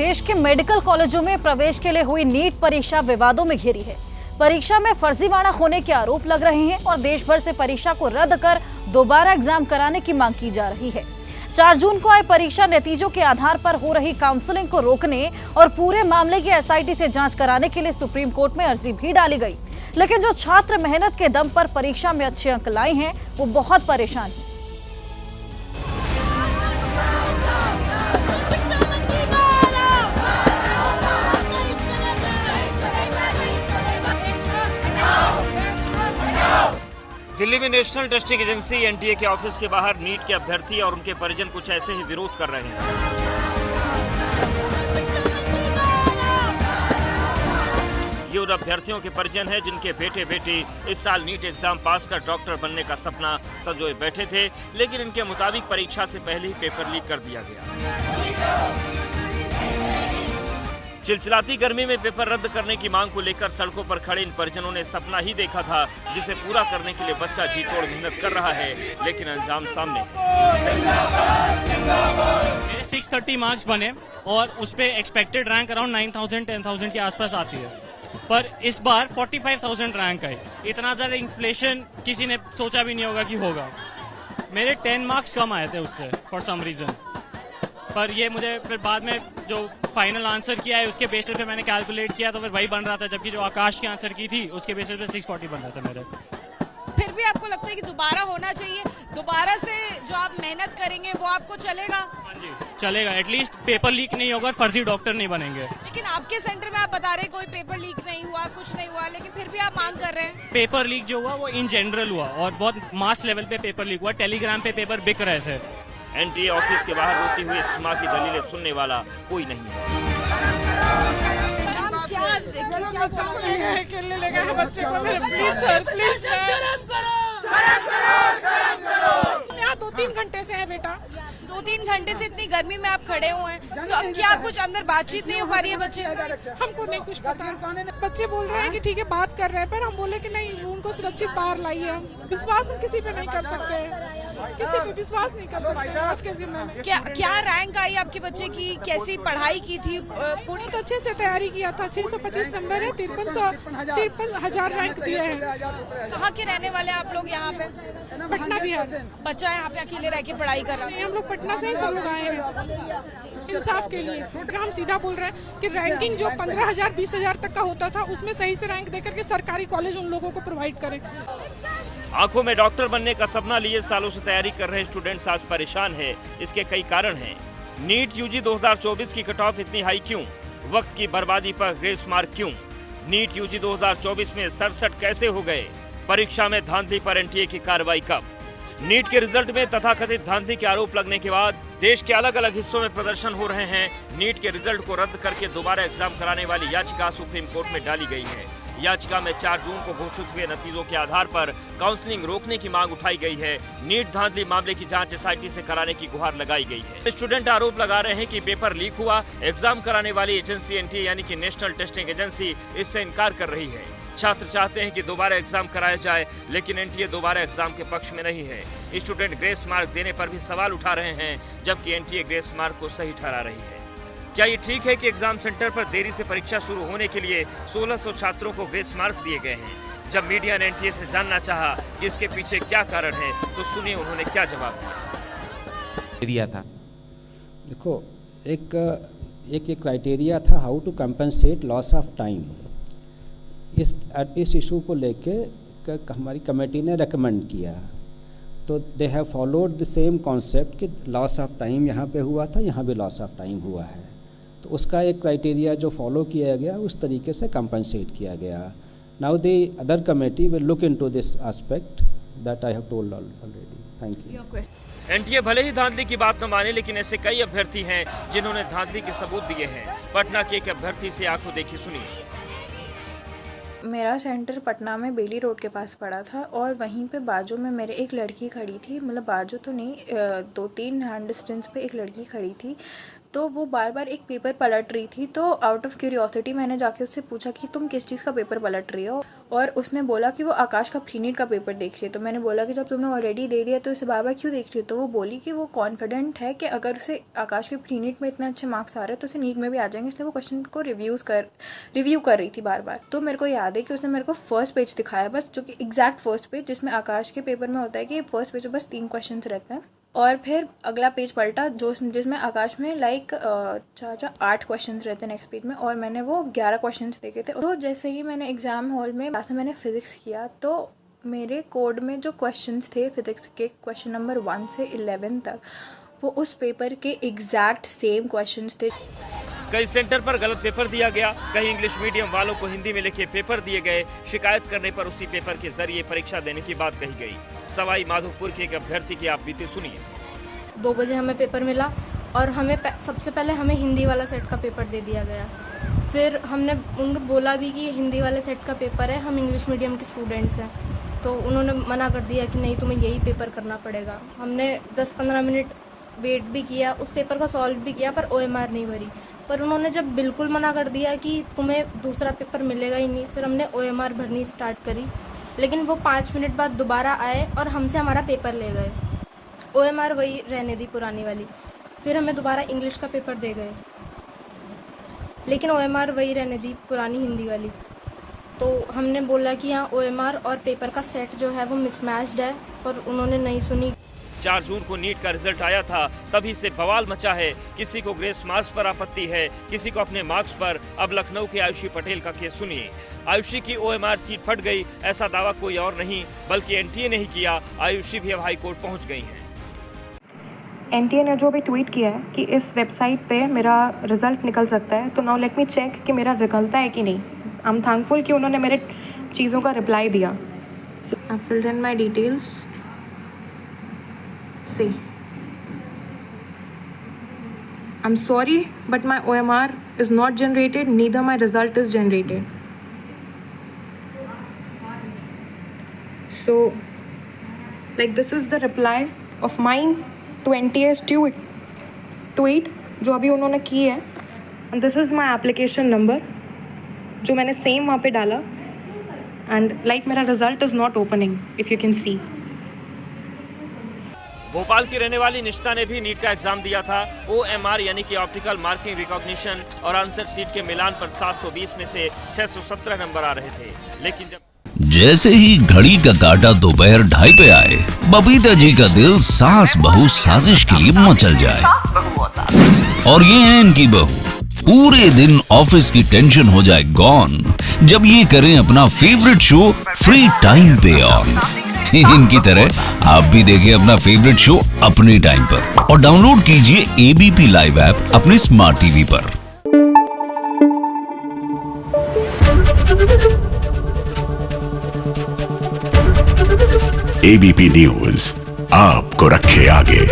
देश के मेडिकल कॉलेजों में प्रवेश के लिए हुई नीट परीक्षा विवादों में घिरी है। परीक्षा में फर्जीवाड़ा होने के आरोप लग रहे हैं और देश भर से परीक्षा को रद्द कर दोबारा एग्जाम कराने की मांग की जा रही है। 4 जून को आए परीक्षा नतीजों के आधार पर हो रही काउंसलिंग को रोकने और पूरे मामले की एसआईटी से जांच कराने के लिए सुप्रीम कोर्ट में अर्जी भी डाली गई। लेकिन जो छात्र मेहनत के दम पर परीक्षा में अच्छे अंक लाए हैं वो बहुत परेशान हैं। दिल्ली में नेशनल टेस्टिंग एजेंसी एनटीए के ऑफिस के बाहर नीट के अभ्यर्थी और उनके परिजन कुछ ऐसे ही विरोध कर रहे हैं। ये उन अभ्यर्थियों के परिजन हैं जिनके बेटे बेटी इस साल नीट एग्जाम पास कर डॉक्टर बनने का सपना संजोए बैठे थे, लेकिन इनके मुताबिक परीक्षा से पहले ही पेपर लीक कर दिया गया। चिलचिलाती गर्मी में पेपर रद्द करने की मांग को लेकर सड़कों पर खड़े इन परिजनों ने सपना ही देखा था जिसे पूरा करने के लिए बच्चा जी तोड़ मेहनत कर रहा है, लेकिन अंजाम सामने है। मेरे 630 मार्क्स बने और उस पे एक्सपेक्टेड रैंक अराउंड 9000 10,000 के आसपास आती है, पर इस बार 45,000 रैंक है। इतना ज्यादा इन्फ्लेशन किसी ने सोचा भी नहीं होगा कि होगा। मेरे 10 मार्क्स कम आए थे उससे फॉर सम रीजन, पर ये मुझे फिर बाद में जो फाइनल आंसर किया है उसके बेसिस पे मैंने कैलकुलेट किया तो फिर वही बन रहा था, जबकि जो आकाश की आंसर की थी उसके बेसिस पे 640 बन रहा था मेरे। फिर भी आपको लगता है कि दोबारा होना चाहिए? दोबारा से जो आप मेहनत करेंगे वो आपको चलेगा? हाँ जी चलेगा, एटलीस्ट पेपर लीक नहीं होगा, फर्जी डॉक्टर नहीं बनेंगे। लेकिन आपके सेंटर में आप बता रहे कोई पेपर लीक नहीं हुआ, कुछ नहीं हुआ, लेकिन फिर भी आप मांग कर रहे हैं। पेपर लीक जो हुआ वो इन जनरल हुआ और बहुत मास लेवल पे पेपर लीक हुआ। टेलीग्राम पे पेपर बिक रहे थे। एनटीए ऑफिस के बाहर रोती हुई इस मां की दलीलें सुनने वाला कोई नहीं है। खेलने लगा है बच्चे को, मेरे प्लीज सर, प्लीज शर्म करो। यहाँ 2-3 घंटे से है बेटा, 2-3 घंटे से इतनी गर्मी में आप खड़े हुए हैं, तो अब क्या कुछ अंदर बातचीत नहीं हो पा रही है बच्चे? हमको नहीं कुछ पता। बच्चे बोल रहे हैं कि ठीक है बात कर रहे हैं, पर हम बोले कि नहीं, उनको सुरक्षित बाहर लाइए। हम विश्वास हम किसी पे नहीं कर सकते हैं, किसी पे विश्वास नहीं कर सकते आज के समय में। क्या रैंक आई आपके बच्चे की? कैसी पढ़ाई की थी? पूरी तो अच्छे से तैयारी किया था। 625 नंबर है, 53,000 रैंक दिए हैं। कहाँ के रहने वाले आप लोग? यहाँ पे पटना बिहार। बच्चा यहाँ पे अकेले रह के पढ़ाई कर रहा है? हम लोग पटना से ही सब लोग आए हैं इंसाफ के लिए। हम सीधा बोल रहे हैं कि रैंकिंग जो 15,000 20,000 तक का होता था उसमें सही से रैंक देकर के सरकारी कॉलेज उन लोगों को प्रोवाइड करें। आंखों में डॉक्टर बनने का सपना लिए सालों से तैयारी कर रहे स्टूडेंट्स आज परेशान हैं। इसके कई कारण हैं। नीट यूजी 2024 की कट ऑफ इतनी हाई क्यों? वक्त की बर्बादी पर ग्रेस मार्क क्यों? नीट यूजी 2024 में 67 कैसे हो गए? परीक्षा में धांधली पर एनटीए की कार्रवाई कब? नीट के रिजल्ट में तथाकथित धांधली के आरोप लगने के बाद देश के अलग अलग हिस्सों में प्रदर्शन हो रहे हैं। नीट के रिजल्ट को रद्द करके दोबारा एग्जाम कराने वाली याचिका सुप्रीम कोर्ट में डाली गई है। याचिका में 4 जून को घोषित हुए नतीजों के आधार पर काउंसलिंग रोकने की मांग उठाई गई है। नीट धांधली मामले की जांच एसआईटी से कराने की गुहार लगाई गई है। स्टूडेंट आरोप लगा रहे हैं कि पेपर लीक हुआ। एग्जाम कराने वाली एजेंसी एनटीए यानी कि नेशनल टेस्टिंग एजेंसी इससे इनकार कर रही है। छात्र चाहते हैं कि दोबारा एग्जाम कराया जाए, लेकिन एनटीए दोबारा एग्जाम के पक्ष में नहीं है। स्टूडेंट ग्रेस मार्क देने पर भी सवाल उठा रहे हैं, जबकि एनटीए ग्रेस मार्क को सही ठहरा रही है। क्या ये ठीक है कि एग्जाम सेंटर पर देरी से परीक्षा शुरू होने के लिए 1600 छात्रों को ग्रेस मार्क्स दिए गए हैं? जब मीडिया ने एनटीए से जानना चाहा कि इसके पीछे क्या कारण है, तो सुनिए उन्होंने क्या जवाब दिया था। देखो, एक क्राइटेरिया था how to compensate loss of time. इस इशू को लेके हमारी कमेटी ने रेकमेंड किया, तो they have followed the same concept कि लॉस ऑफ टाइम यहाँ पे हुआ था, यहाँ भी लॉस ऑफ टाइम हुआ है, तो उसका एक क्राइटेरिया जो फॉलो किया गया उस तरीके से कंपनसेट किया गया। Now the other committee will look into this aspect that I have told already. Thank you. NTA भले ही धांधली की बात न माने, लेकिन ऐसे कई अभ्यर्थी हैं जिन्होंने धांधली के सबूत दिए हैं। पटना के एक अभ्यर्थी से आंखों देखी सुनिए। मेरा सेंटर पटना में बेली रोड के पास पड़ा था और वहीं पे बाजू में मेरे एक लड़की खड़ी थी, मतलब बाजू तो नहीं, 2-3 हैंड डिस्टेंस पे एक लड़की खड़ी थी। तो वो बार बार एक पेपर पलट रही थी। तो आउट ऑफ क्यूरियोसिटी मैंने जाके उससे पूछा कि तुम किस चीज़ का पेपर पलट रही हो, और उसने बोला कि वो आकाश का प्री-नीट का पेपर देख रही है। तो मैंने बोला कि जब तुमने ऑलरेडी दे दिया तो इसे बार बार क्यों देख रही हो। तो वो बोली कि वो कॉन्फिडेंट है कि अगर उसे आकाश के प्री-नीट में इतने अच्छे मार्क्स आ रहे हैं तो उसे नीट में भी आ जाएंगे, इसलिए वो क्वेश्चन को रिव्यू कर रही थी बार बार। तो मेरे को याद है कि उसने मेरे को फर्स्ट पेज दिखाया बस, जो कि एग्जैक्ट फर्स्ट पेज जिसमें आकाश के पेपर में होता है कि फर्स्ट पेज में बस 3 क्वेश्चन रहते हैं, और फिर अगला पेज पलटा जिसमें आकाश में 8 क्वेश्चंस रहते हैं नेक्स्ट पेज में, और मैंने वो 11 क्वेश्चंस देखे थे। तो जैसे ही मैंने एग्ज़ाम हॉल में मैंने फिज़िक्स किया तो मेरे कोड में जो क्वेश्चंस थे फिज़िक्स के क्वेश्चन नंबर 1 से 11 तक, वो उस पेपर के एग्जैक्ट सेम क्वेश्चंस थे। कई सेंटर पर गलत पेपर दिया गया, कहीं इंग्लिश मीडियम वालों को हिंदी में लिखे पेपर दिए गए। शिकायत करने पर उसी पेपर के जरिए परीक्षा देने की बात कही गई। सवाई माधोपुर के एक अभ्यर्थी की आप बीते सुनिए। 2 बजे हमें पेपर मिला और हमें सबसे पहले हमें हिंदी वाला सेट का पेपर दे दिया गया। फिर हमने उनको बोला भी कि हिंदी वाले सेट का पेपर है, हम इंग्लिश मीडियम के स्टूडेंट्स हैं, तो उन्होंने मना कर दिया कि नहीं तुम्हें यही पेपर करना पड़ेगा। हमने 10-15 मिनट वेट भी किया, उस पेपर को सॉल्व भी किया, पर OMR नहीं भरी। पर उन्होंने जब बिल्कुल मना कर दिया कि तुम्हें दूसरा पेपर मिलेगा ही नहीं, फिर हमने OMR भरनी स्टार्ट करी। लेकिन वो 5 मिनट बाद दोबारा आए और हमसे हमारा पेपर ले गए। OMR वही रहने दी पुरानी वाली। फिर हमें दोबारा इंग्लिश का पेपर दे गए, लेकिन OMR वही रहने दी पुरानी हिंदी वाली। तो हमने बोला कि यहाँ OMR और पेपर का सेट जो है वो मिसमैच्ड है, पर उन्होंने नहीं सुनी। 4 जून को नीट का रिजल्ट आया था, तभी से बवाल मचा है। किसी को ग्रेस मार्क्स पर आपत्ति है, किसी को अपने मार्क्स पर। अब लखनऊ के आयुषी पटेल का केस सुनिए। आयुषी की OMR सीट फट गई, ऐसा दावा कोई और नहीं बल्कि NTA ने ही किया। आयुषी भी अब हाई कोर्ट पहुंच गई हैं। NTA ने जो भी ट्वीट किया है कि इस वेबसाइट पे मेरा रिजल्ट निकल सकता है, तो नाउ लेट मी चेक कि मेरा निकलता है कि नहीं। आई एम थैंकफुल कि उन्होंने मेरे चीज़ों का रिप्लाई दिया। So I filled in my details. See, I'm sorry, but my OMR is not generated, neither my result is generated. So, like this is the reply of mine to NTA's tweet जो अभी उन्होंने की है, and this is my application number जो मैंने same वहाँ पे डाला, and like मेरा result is not opening, if you can see. Bhopal की रहने वाली निशिता ने भी नीट का एग्जाम दिया था। OMR यानी कि ऑप्टिकल मार्किंग रिकॉग्निशन और आंसर शीट के मिलान पर 720 में से 617 नंबर आ रहे थे। लेकिन जैसे ही घड़ी का काटा दोपहर 2:30 पे आए, बबीता जी का दिल सास बहू साजिश के लिए मचल जाए। और ये है इनकी बहू, पूरे दिन ऑफिस की टेंशन हो जाए गॉन जब ये करें अपना फेवरेट शो फ्री टाइम पे ऑन। इनकी तरह आप भी देखें अपना फेवरेट शो अपने टाइम पर और डाउनलोड कीजिए ABP लाइव ऐप अपने स्मार्ट टीवी पर। ABP न्यूज आपको रखे आगे।